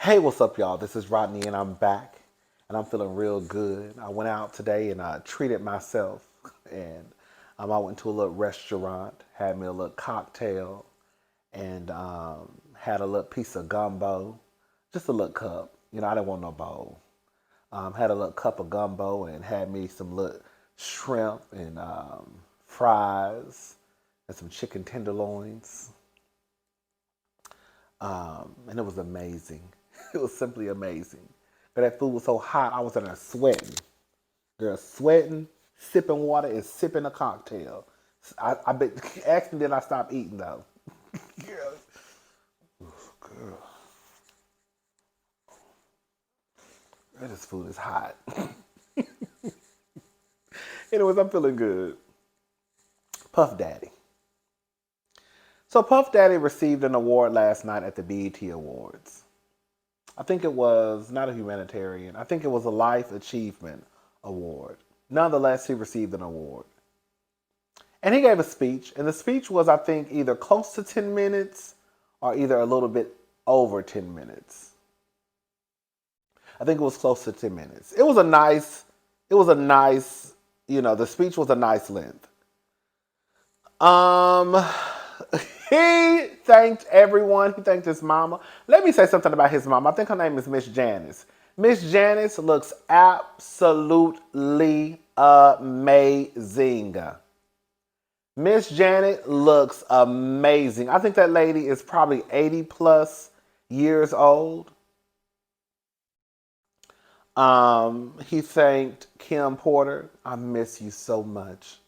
Hey, what's up, y'all? This is Rodney, and I'm back, and I'm feeling real good. I went out today and treated myself, and I went to a little restaurant, had me a little cocktail, and had a little piece of gumbo, just a little cup. I didn't want no bowl. Had a little cup of gumbo and had me some little shrimp and fries and some chicken tenderloins, and it was amazing. It was simply amazing. But that food was so hot, I was in there sweating. Girl, sweating, sipping water, and sipping a cocktail. I bet. Ask me, did I stop eating though? Girl, girl, this food is hot. Anyways, I'm feeling good. Puff Daddy. So Puff Daddy received an award last night at the BET Awards. I think it was not a humanitarian. I think it was a life achievement award. Nonetheless, he received an award. And he gave a speech. And the speech was, I think, either close to 10 minutes or either a little bit over 10 minutes. I think it was close to 10 minutes. It was a nice, the speech was a nice length. He thanked everyone. He thanked his mama. Let me say something about his mama. I think her name is Miss Janice. Miss Janice looks absolutely amazing. Miss Janet looks amazing. I think that lady is probably 80 plus years old. He thanked Kim Porter. I miss you so much.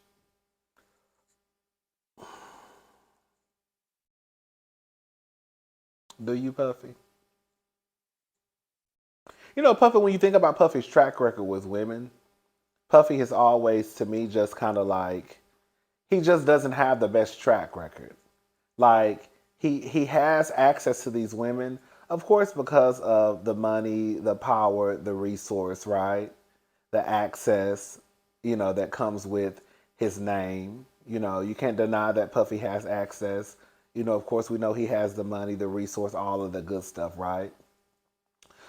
Do you, Puffy? Puffy, when you think about Puffy's track record with women, Puffy has always, to me, just kind of like, he just doesn't have the best track record. Like, he has access to these women, of course, because of the money, the power, the resource, right? The access, that comes with his name. You can't deny that Puffy has access. Of course, we know he has the money, the resource, all of the good stuff, right?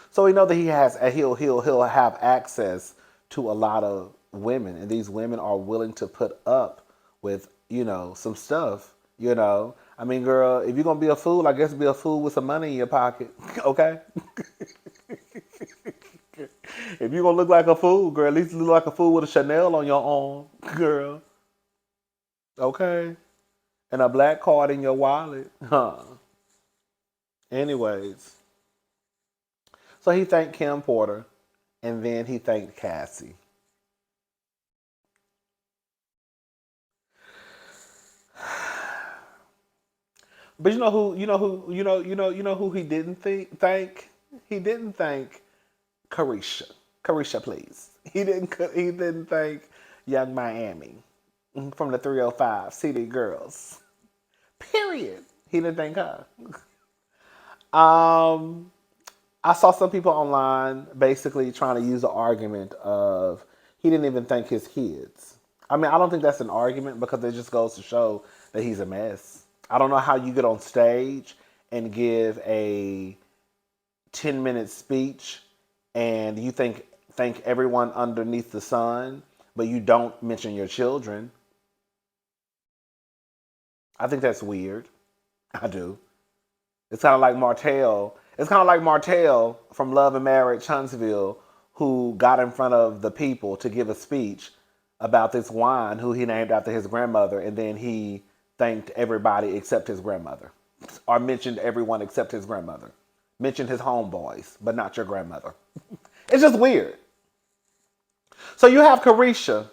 So we know that he'll have access to a lot of women, and these women are willing to put up with some stuff. I mean, girl, if you're gonna be a fool, I guess be a fool with some money in your pocket, okay? If you're gonna look like a fool, girl, at least look like a fool with a Chanel on your arm, girl. Okay? And a black card in your wallet. Huh. Anyways. So he thanked Kim Porter and then he thanked Cassie. But who he didn't thank? He didn't thank Carisha. Carisha, please. He didn't thank Young Miami from the 305 CD Girls. Period. He didn't thank her. I saw some people online basically trying to use the argument of he didn't even thank his kids. I mean, I don't think that's an argument because it just goes to show that he's a mess. I don't know how you get on stage and give a 10-minute speech and you thank everyone underneath the sun, but you don't mention your children. I think that's weird. I do. It's kind of like Martell. It's kind of like Martell from Love and Marriage Huntsville, who got in front of the people to give a speech about this wine who he named after his grandmother, and then he thanked everybody except his grandmother, or mentioned everyone except his grandmother. Mentioned his homeboys, but not your grandmother. It's just weird. So you have Carisha,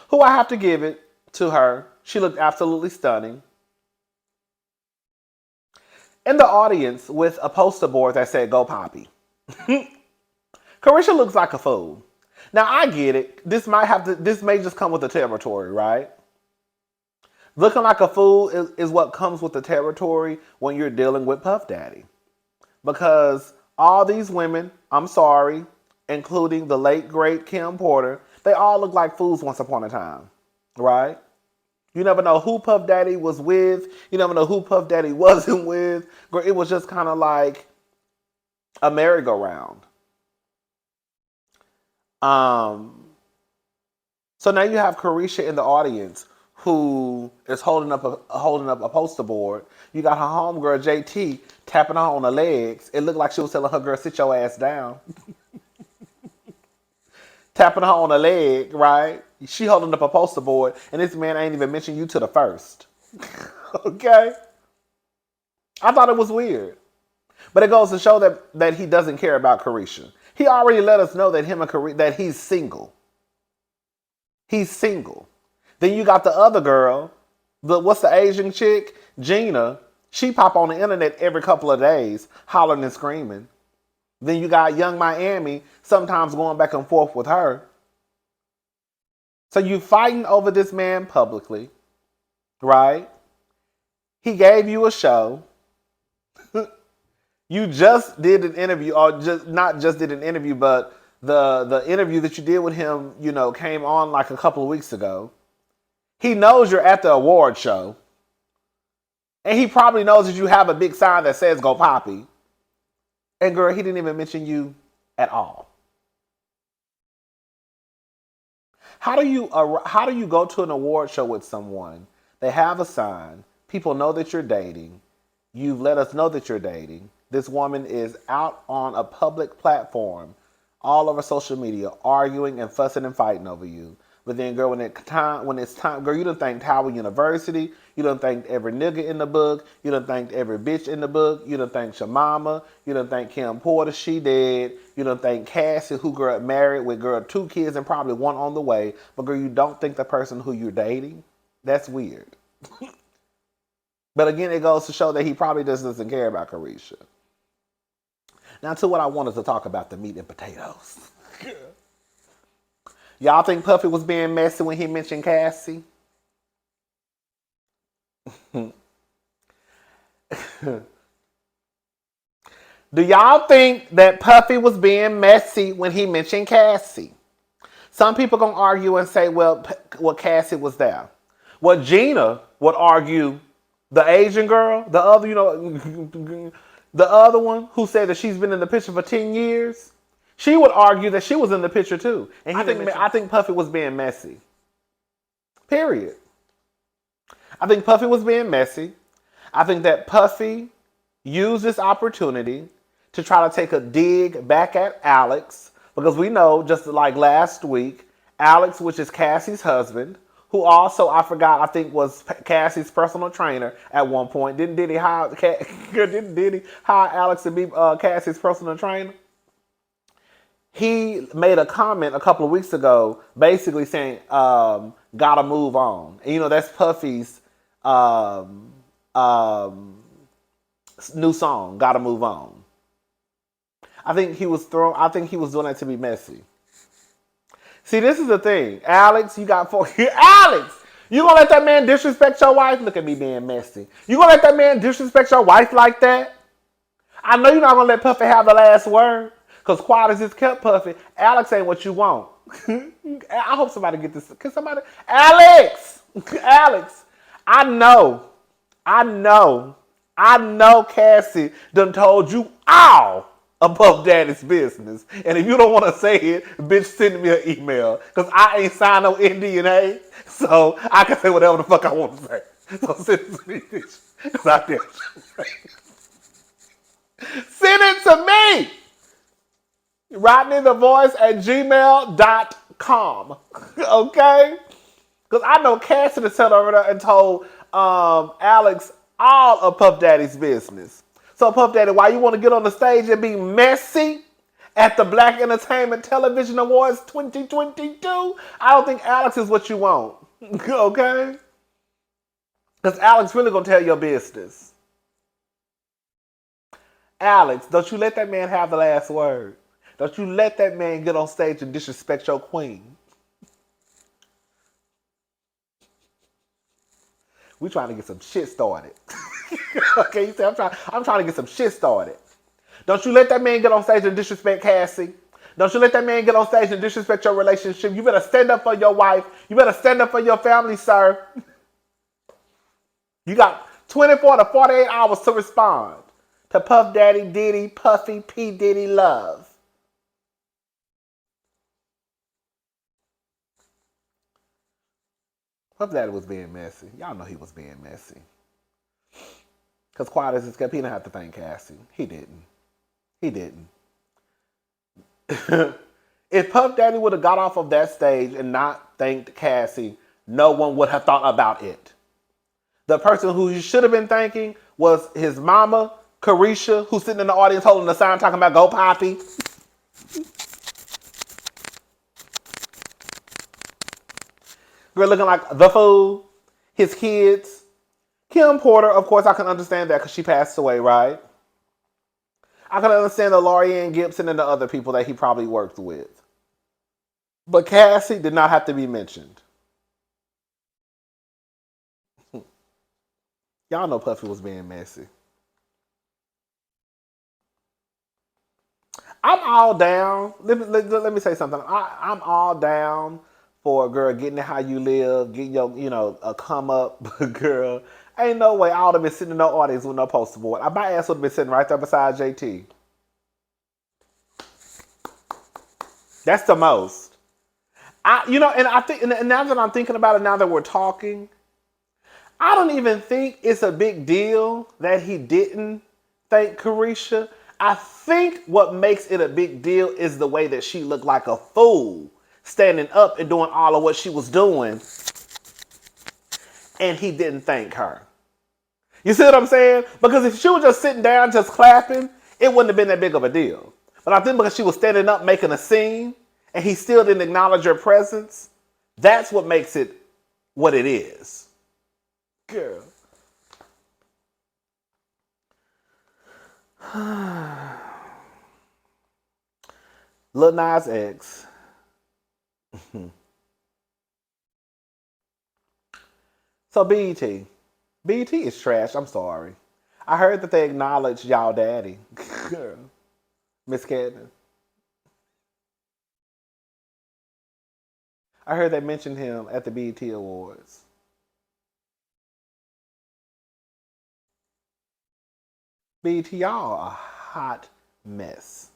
who I have to give it to her. She looked absolutely stunning. In the audience with a poster board that said, "Go Poppy." Carisha looks like a fool. Now I get it. This may just come with the territory, right? Looking like a fool is what comes with the territory when you're dealing with Puff Daddy. Because all these women, I'm sorry, including the late great Kim Porter, they all look like fools once upon a time, right? You never know who Puff Daddy was with. You never know who Puff Daddy wasn't with. It was just kind of like a merry-go-round. So now you have Carisha in the audience who is holding up a poster board. You got her homegirl JT tapping her on the legs. It looked like she was telling her girl, sit your ass down. Tapping her on the leg, right? She holding up a poster board, and this man ain't even mentioned you to the first. Okay? I thought it was weird. But it goes to show that he doesn't care about Carisha. He already let us know that that he's single. He's single. Then you got the other girl, what's the Asian chick? Gina. She pop on the internet every couple of days, hollering and screaming. Then you got Young Miami, sometimes going back and forth with her. So you fighting over this man publicly, right? He gave you a show. You just did an interview, or just not just did an interview, but the interview that you did with him, came on like a couple of weeks ago. He knows you're at the award show. And he probably knows that you have a big sign that says Go Poppy. And girl, he didn't even mention you at all. How do you go to an award show with someone? They have a sign. People know that you're dating. You've let us know that you're dating. This woman is out on a public platform, all over social media, arguing and fussing and fighting over you. But then, girl, when it's time, girl, you done thanked Howard University. You done thanked every nigga in the book. You done thanked every bitch in the book. You done thanked your mama. You done thanked Kim Porter, she dead. You done thanked Cassie, who girl married with girl 2 kids and probably 1 on the way. But girl, you don't think the person who you're dating? That's weird. But again, it goes to show that he probably just doesn't care about Carisha. Now to what I wanted to talk about, the meat and potatoes. Y'all think Puffy was being messy when he mentioned Cassie? Do y'all think that Puffy was being messy when he mentioned Cassie? Some people gonna argue and say, well, Cassie was there. Well, Gina would argue the Asian girl, the other, the other one who said that she's been in the picture for 10 years. She would argue that she was in the picture too. And I think Puffy was being messy. Period. I think Puffy was being messy. I think that Puffy used this opportunity to try to take a dig back at Alex. Because we know, just like last week, Alex, which is Cassie's husband, who also, I was Cassie's personal trainer at one point. Didn't Diddy hire Alex to be Cassie's personal trainer? He made a comment a couple of weeks ago basically saying, gotta move on. And that's Puffy's new song, Gotta Move On. I think he was doing that to be messy. See, this is the thing. Alex, Alex! You gonna let that man disrespect your wife? Look at me being messy. You gonna let that man disrespect your wife like that? I know you're not gonna let Puffy have the last word. Because quiet as it's kept, Puffy, Alex ain't what you want. I hope somebody get this. Can somebody? Alex! Alex! I know Cassie done told you all above Daddy's business. And if you don't want to say it, bitch, send me an email. Because I ain't signed no NDA. So I can say whatever the fuck I want to say. So send it to me, bitch. Because I dare you. Send it to me! rodneythavoice@gmail.com. Okay? Because I know Cassie has sat over there and told Alex all of Puff Daddy's business. So Puff Daddy, why you want to get on the stage and be messy at the Black Entertainment Television Awards 2022? I don't think Alex is what you want. Okay? Because Alex really going to tell your business. Alex, don't you let that man have the last word. Don't you let that man get on stage and disrespect your queen. We trying to get some shit started. Okay, you say I'm trying to get some shit started. Don't you let that man get on stage and disrespect Cassie. Don't you let that man get on stage and disrespect your relationship. You better stand up for your wife. You better stand up for your family, sir. You got 24 to 48 hours to respond. To Puff Daddy Diddy, Puffy P. Diddy Love. Puff Daddy was being messy. Y'all know he was being messy. Because quiet as it's kept, he didn't have to thank Cassie. He didn't. He didn't. If Puff Daddy would have got off of that stage and not thanked Cassie, no one would have thought about it. The person who he should have been thanking was his mama, Carisha, who's sitting in the audience holding the sign talking about go Poppy. Girl looking like the fool. His kids. Kim Porter, of course, I can understand that because she passed away, right? I can understand the Laurieann Gibson and the other people that he probably worked with. But Cassie did not have to be mentioned. Y'all know Puffy was being messy. I'm all down. Let me say something. I'm all down for a girl getting how you live, getting your, a come up, girl. Ain't no way I would have been sitting in no audience with no poster board. My ass would have been sitting right there beside JT. That's the most. And I think, and now that I'm thinking about it, now that we're talking, I don't even think it's a big deal that he didn't thank Carisha. I think what makes it a big deal is the way that she looked like a fool standing up and doing all of what she was doing, and he didn't thank her. You see what I'm saying? Because if she was just sitting down, just clapping, it wouldn't have been that big of a deal. But I think because she was standing up making a scene, and he still didn't acknowledge her presence, that's what makes it what it is. Girl. Lil Nas X. So BET. BET is trash. I'm sorry. I heard that they acknowledged y'all daddy. Girl. Miss Cadden. I heard they mentioned him at the BET Awards. BET, y'all a hot mess.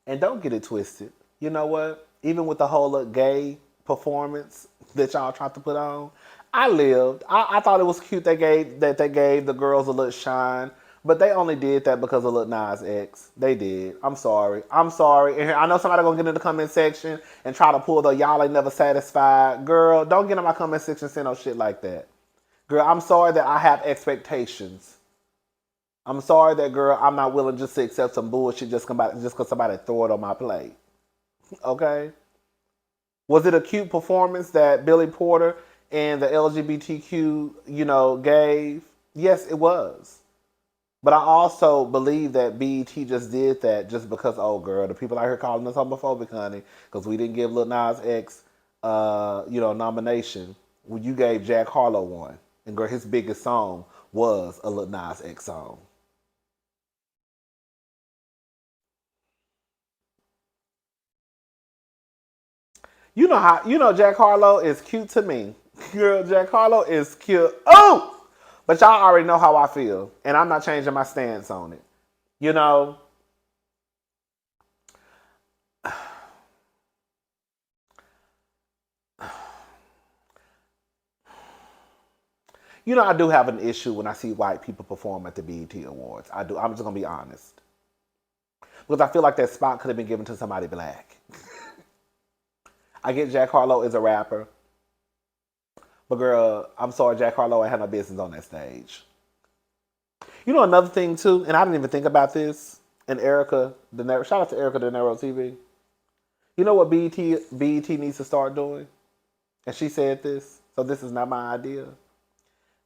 And don't get it twisted. You know what? Even with the whole gay performance that y'all tried to put on, I lived. I thought it was cute they gave the girls a little shine, but they only did that because of Lil Nas X. They did. I'm sorry. I'm sorry. And I know somebody gonna get in the comment section and try to pull the y'all ain't never satisfied. Girl, don't get in my comment section and say no shit like that. Girl, I'm sorry that I have expectations. I'm sorry that, girl, I'm not willing just to accept some bullshit just because somebody throw it on my plate. Okay? Was it a cute performance that Billy Porter and the LGBTQ, gave? Yes, it was. But I also believe that BET just did that just because, oh, girl, the people out here calling us homophobic, honey, because we didn't give Lil Nas X, nomination. Well, you gave Jack Harlow one. And, girl, his biggest song was a Lil Nas X song. Jack Harlow is cute to me. Girl, Jack Harlow is cute. Oh! But y'all already know how I feel. And I'm not changing my stance on it. You know, I do have an issue when I see white people perform at the BET Awards. I do. I'm just going to be honest. Because I feel like that spot could have been given to somebody black. I get Jack Harlow is a rapper. But girl, I'm sorry, Jack Harlow ain't had no business on that stage. Another thing too, and I didn't even think about this, and Erica De Niro, shout out to Erica De Niro TV. You know what BET needs to start doing? And she said this, so this is not my idea.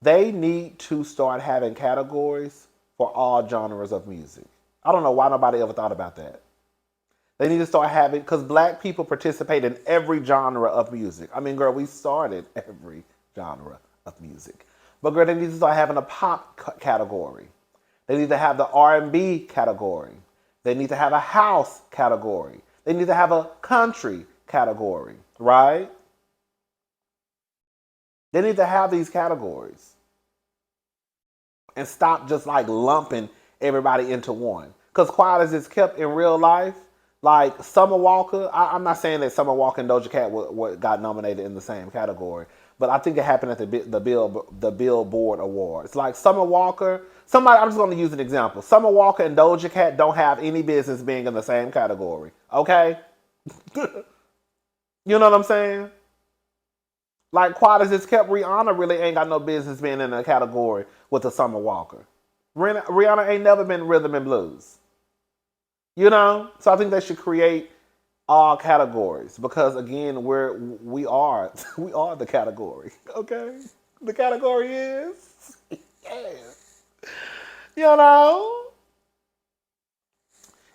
They need to start having categories for all genres of music. I don't know why nobody ever thought about that. They need to start having, because black people participate in every genre of music. I mean, girl, we started every genre of music. But girl, they need to start having a pop category. They need to have the R&B category. They need to have a house category. They need to have a country category, right? They need to have these categories. And stop just like lumping everybody into one. Because quiet as it's kept in real life, like Summer Walker, I'm not saying that Summer Walker and Doja Cat got nominated in the same category, but I think it happened at the Billboard Awards. Like Summer Walker, somebody, I'm just going to use an example. Summer Walker and Doja Cat don't have any business being in the same category. Okay, you know what I'm saying? Like quiet as it's kept, Rihanna really ain't got no business being in a category with a Summer Walker. Rihanna ain't never been rhythm and blues. You know, so I think they should create all categories because again, we are we are the category. Okay, the category is yeah. You know,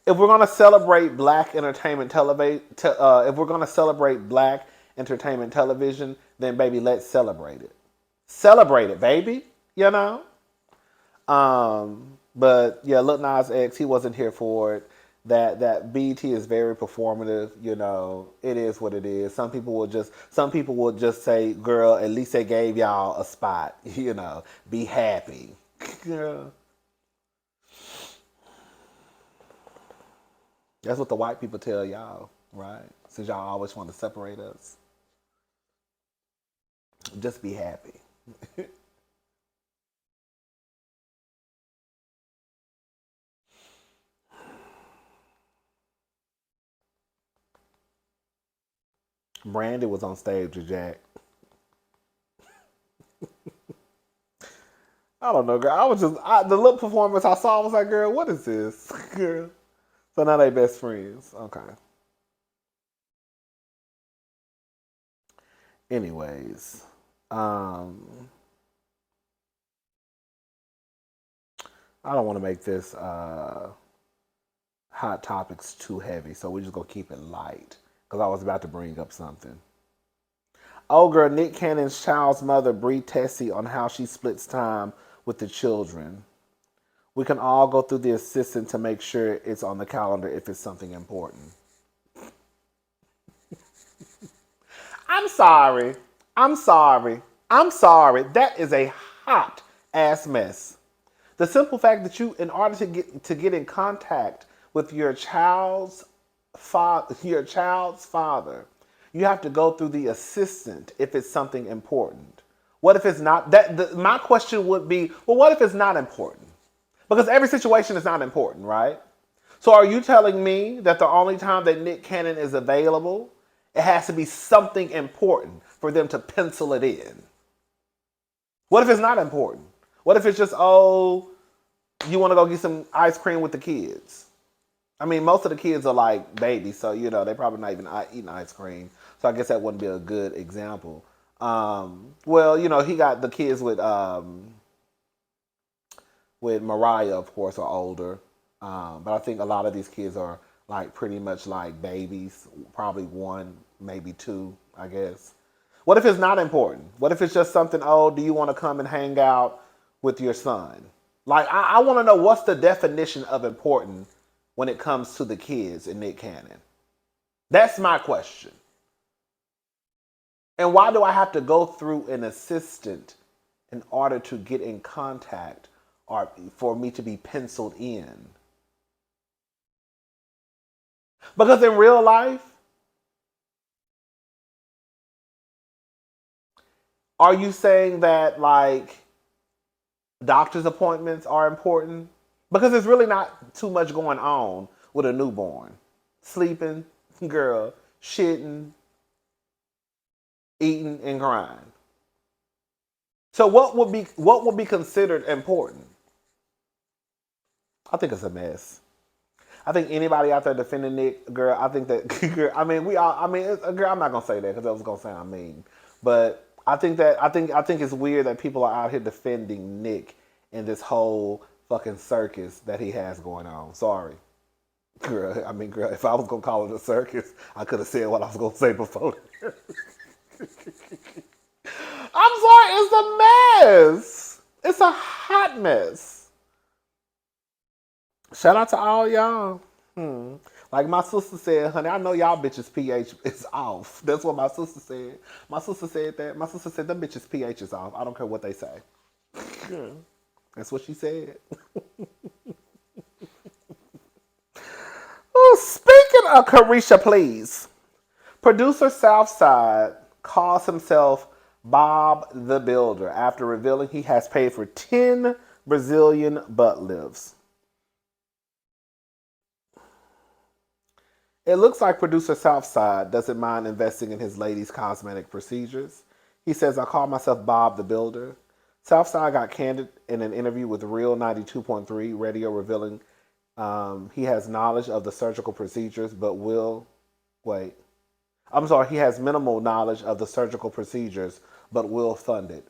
if we're gonna celebrate black entertainment if we're gonna celebrate black entertainment television, then baby, let's celebrate it. Celebrate it, baby. You know. But yeah, Lil Nas X, he wasn't here for it. That BET is very performative. You know, it is what it is. Some people will just say, "Girl, at least they gave y'all a spot." You know, be happy. Yeah. That's what the white people tell y'all, right? Since y'all always want to separate us, just be happy. Brandy was on stage with Jack. I don't know, girl. The little performance I saw, I was like, girl, what is this? Girl. So now they best friends. Okay. Anyways, um, I don't want to make this hot topics too heavy, so we're just gonna keep it light because I was about to bring up something. Oh, girl, Nick Cannon's child's mother, Bree Tessie, on how she splits time with the children. We can all go through the assistant to make sure it's on the calendar if it's something important. I'm sorry. I'm sorry. I'm sorry. That is a hot ass mess. The simple fact that you, in order to get in contact with your child's father, you have to go through the assistant if it's something important. What if it's not? My question would be, well, what if it's not important? Because every situation is not important, right? So are you telling me that the only time that Nick Cannon is available, it has to be something important for them to pencil it in? What if it's not important? What if it's just, oh, you want to go get some ice cream with the kids? I mean, most of the kids are like babies, so, you know, they probably not even eating ice cream. So I guess that wouldn't be a good example. Well, you know, he got the kids with Mariah, of course, are older. But I think a lot of these kids are like pretty much like babies, probably one, maybe two, I guess. What if it's not important? What if it's just something, oh, do you want to come and hang out with your son? Like, I want to know what's the definition of important when it comes to the kids in Nick Cannon. That's my question. And why do I have to go through an assistant in order to get in contact or for me to be penciled in? Because in real life, are you saying that like doctor's appointments are important? Because there's really not too much going on with a newborn. Sleeping, girl, shitting, eating, and crying. So what would be considered important? I think it's a mess. I think anybody out there defending Nick, girl, I think that, girl, I mean, we all, I mean, girl, I'm not gonna say that because I was gonna sound mean, but I think it's weird that people are out here defending Nick in this whole fucking circus that he has going on. Sorry, girl. I mean, girl, if I was gonna call it a circus, I could have said what I was gonna say before. I'm sorry, it's a mess. It's a hot mess. Shout out to all y'all. Like my sister said, honey, I know y'all bitches pH is off. That's what my sister said. My sister said that. My sister said them bitches pH is off. I don't care what they say. That's what she said. speaking of Carisha, please. Producer Southside calls himself Bob the Builder after revealing he has paid for 10 Brazilian butt lifts. It looks like producer Southside doesn't mind investing in his lady's cosmetic procedures. He says, I call myself Bob the Builder. Southside got candid in an interview with Real 92.3 Radio, revealing he has knowledge of the surgical procedures, but will wait. I'm sorry, he has minimal knowledge of the surgical procedures, but will fund it.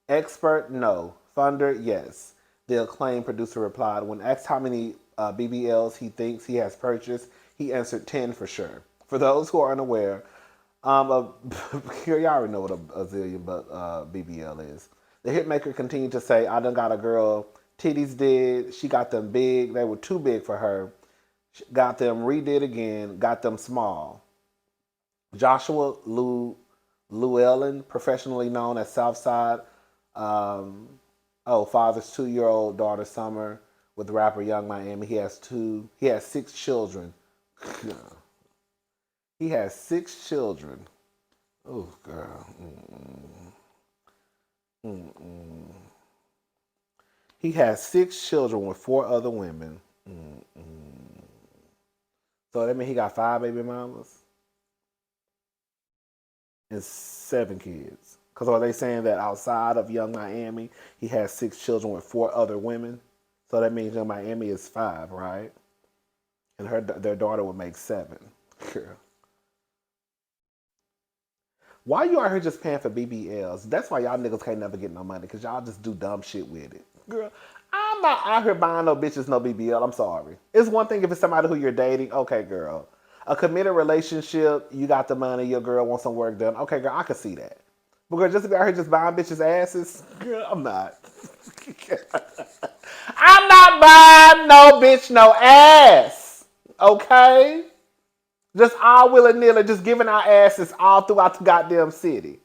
Expert, no. Funder, yes. The acclaimed producer replied. When asked how many BBLs he thinks he has purchased, he answered 10 for sure. For those who are unaware, you already know what a zillion BBL is. The hitmaker continued to say, I done got a girl, titties did, she got them big, they were too big for her, got them redid again, got them small. Joshua Llewellyn, professionally known as Southside, father's 2-year-old daughter Summer with rapper Young Miami. He has 6 children. He has 6 children. Oh, girl. He has 6 children with 4 other women. So that means he got 5 baby mamas and 7 kids. Because are they saying that outside of Young Miami, he has 6 children with 4 other women? So that means Young Miami is 5, right? And their daughter would make 7. Girl. Why you out here just paying for BBLs? That's why y'all niggas can't never get no money, because y'all just do dumb shit with it. Girl, I'm not out here buying no bitches no BBL. I'm sorry. It's one thing if it's somebody who you're dating. Okay, girl. A committed relationship, you got the money, your girl wants some work done. Okay, girl, I can see that. But girl, just to be out here just buying bitches' asses, girl, I'm not. I'm not buying no bitch no ass. Okay? Just all willy-nilly, just giving our asses all throughout the goddamn city.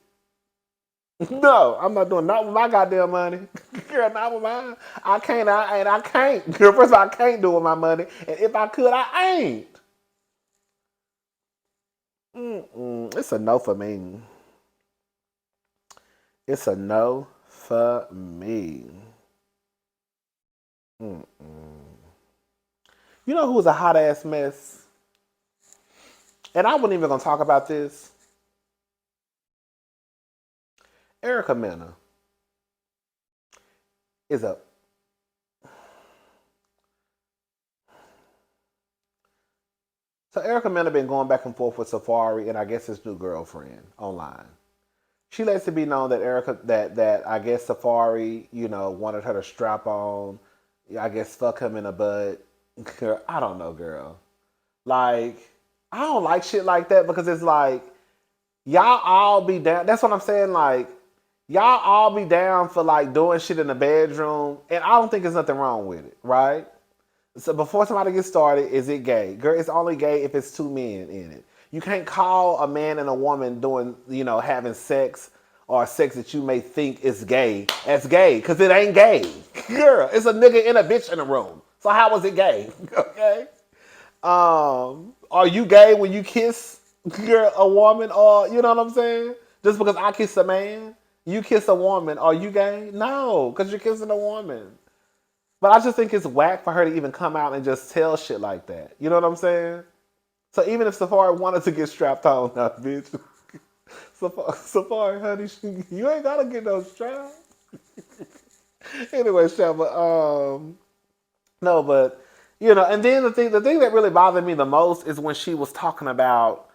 No, I'm not doing not with my goddamn money. Girl, not with mine. I can't. Girl, first of all, I can't do it with my money. And if I could, I ain't. It's a no for me. It's a no for me. You know who was a hot ass mess? And I wasn't even gonna talk about this. Mena is a Mena been going back and forth with Safaree and I guess his new girlfriend online. She lets it be known that that I guess Safaree, wanted her to strap on, I guess fuck him in the butt. Girl, I don't know, girl. Like, I don't like shit like that because it's like, y'all all be down. That's what I'm saying. Like, y'all all be down for like doing shit in the bedroom. And I don't think there's nothing wrong with it, right? So before somebody gets started, is it gay? Girl, it's only gay if it's 2 men in it. You can't call a man and a woman doing, having sex or sex that you may think is gay as gay. Because it ain't gay. Girl, it's a nigga and a bitch in a room. So how was it gay? Okay? Are you gay when you kiss a woman or, you know what I'm saying? Just because I kiss a man, you kiss a woman, are you gay? No, because you're kissing a woman. But I just think it's whack for her to even come out and just tell shit like that. You know what I'm saying? So even if Safaree wanted to get strapped on, now, bitch. Safaree, honey, you ain't gotta get no strap. Anyway, Shabba, no, but and then the thing that really bothered me the most is when she was talking about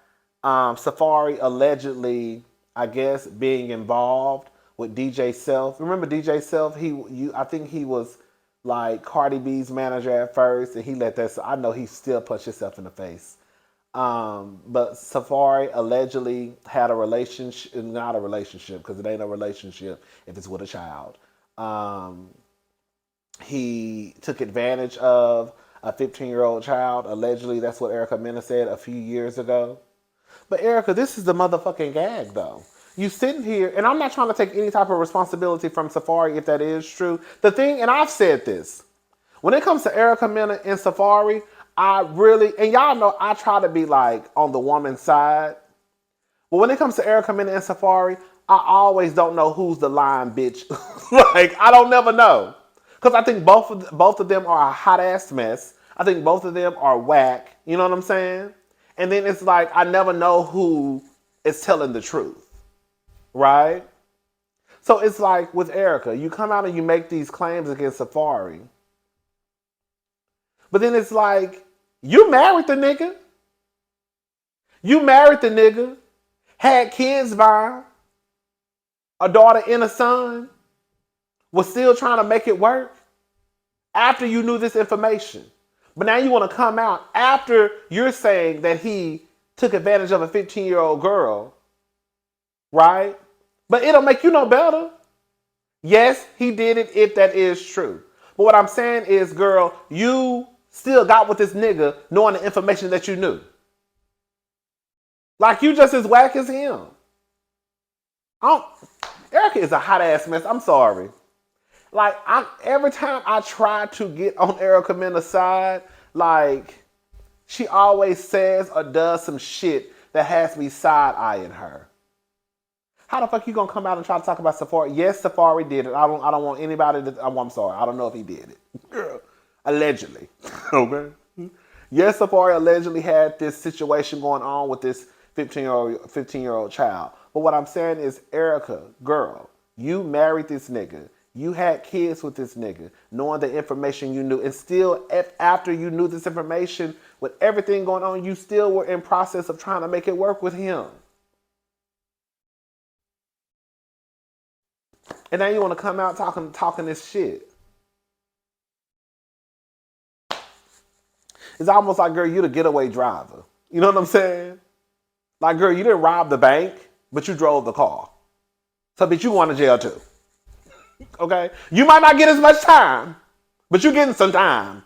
Safaree allegedly, I guess, being involved with DJ Self. Remember DJ Self? I think he was like Cardi B's manager at first, and he let that. So I know he still punched himself in the face. But Safaree allegedly had a relationship, not a relationship, because it ain't a relationship if it's with a child. He took advantage of a 15-year-old child. Allegedly, that's what Mena said a few years ago. But Erica, this is the motherfucking gag, though. You sitting here, and I'm not trying to take any type of responsibility from Safaree if that is true. The thing, and I've said this, when it comes to Mena and Safaree, I really, and y'all know I try to be like on the woman's side. But when it comes to Erica, Mena, and Safaree, I always don't know who's the lying bitch. Like, I don't never know. Because I think both of them are a hot ass mess. I think both of them are whack. You know what I'm saying? And then it's like, I never know who is telling the truth. Right? So it's like with Erica, you come out and you make these claims against Safaree. But then it's like, you married the nigga. You married the nigga. Had kids by him. A daughter and a son. Was still trying to make it work. After you knew this information. But now you want to come out after you're saying that he took advantage of a 15-year-old girl. Right? But it'll make you no better. Yes, he did it if that is true. But what I'm saying is, girl, you still got with this nigga knowing the information that you knew. Like, you just as whack as him. Erica is a hot ass mess. I'm sorry. Like, every time I try to get on Erica Mena's side, like, she always says or does some shit that has me side-eyeing her. How the fuck you gonna come out and try to talk about Safaree? Yes, Safaree did it. I don't want anybody to. I'm sorry. I don't know if he did it. Girl, allegedly. Okay. Yes, Safaree allegedly had this situation going on with this 15-year-old child. But what I'm saying is, Erica, girl, you married this nigga. You had kids with this nigga, knowing the information you knew. And still, after you knew this information, with everything going on, you still were in process of trying to make it work with him. And now you want to come out talking this shit. It's almost like, girl, you the getaway driver. You know what I'm saying? Like, girl, you didn't rob the bank, but you drove the car. So, bitch, you going to jail too. Okay? You might not get as much time, but you're getting some time.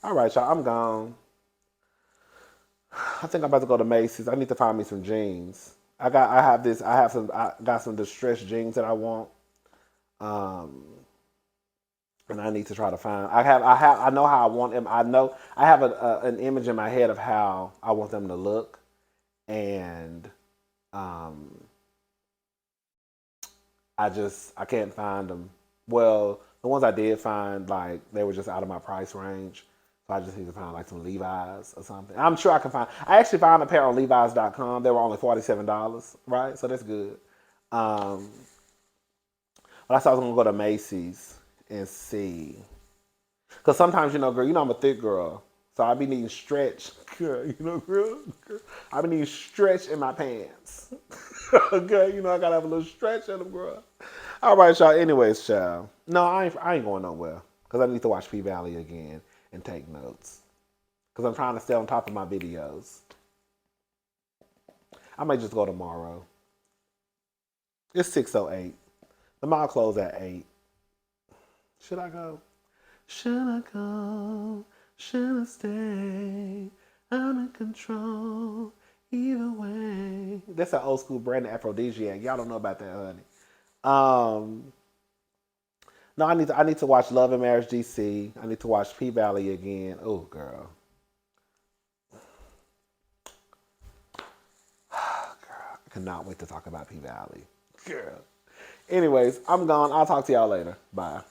All right, y'all, I'm gone. I think I'm about to go to Macy's. I need to find me some jeans. I got some distressed jeans that I want. And I need to try to find. I know how I want them. I know I have an image in my head of how I want them to look, and I can't find them. Well, the ones I did find, like, they were just out of my price range. So I just need to find like some Levi's or something. I'm sure I can find. I actually found a pair on Levi's.com. They were only $47, right? So that's good. But I thought I was gonna go to Macy's and see. Cause sometimes, you know, girl, you know I'm a thick girl, so I be needing stretch, girl. You know, girl. I be needing stretch in my pants. Okay, you know I gotta have a little stretch in them, girl. All right, y'all. Anyways, child. No, I ain't going nowhere. Cause I need to watch P-Valley again and take notes. Because I'm trying to stay on top of my videos. I might just go tomorrow. It's 6:08. The mall closed at 8. Should I go? Should I go? Should I stay? I'm in control. Either way. That's an old school brand of aphrodisiac. Y'all don't know about that, honey. No, I need to watch Love and Marriage DC. I need to watch P-Valley again. Oh, girl. Girl, I cannot wait to talk about P-Valley. Girl. Anyways, I'm gone. I'll talk to y'all later. Bye.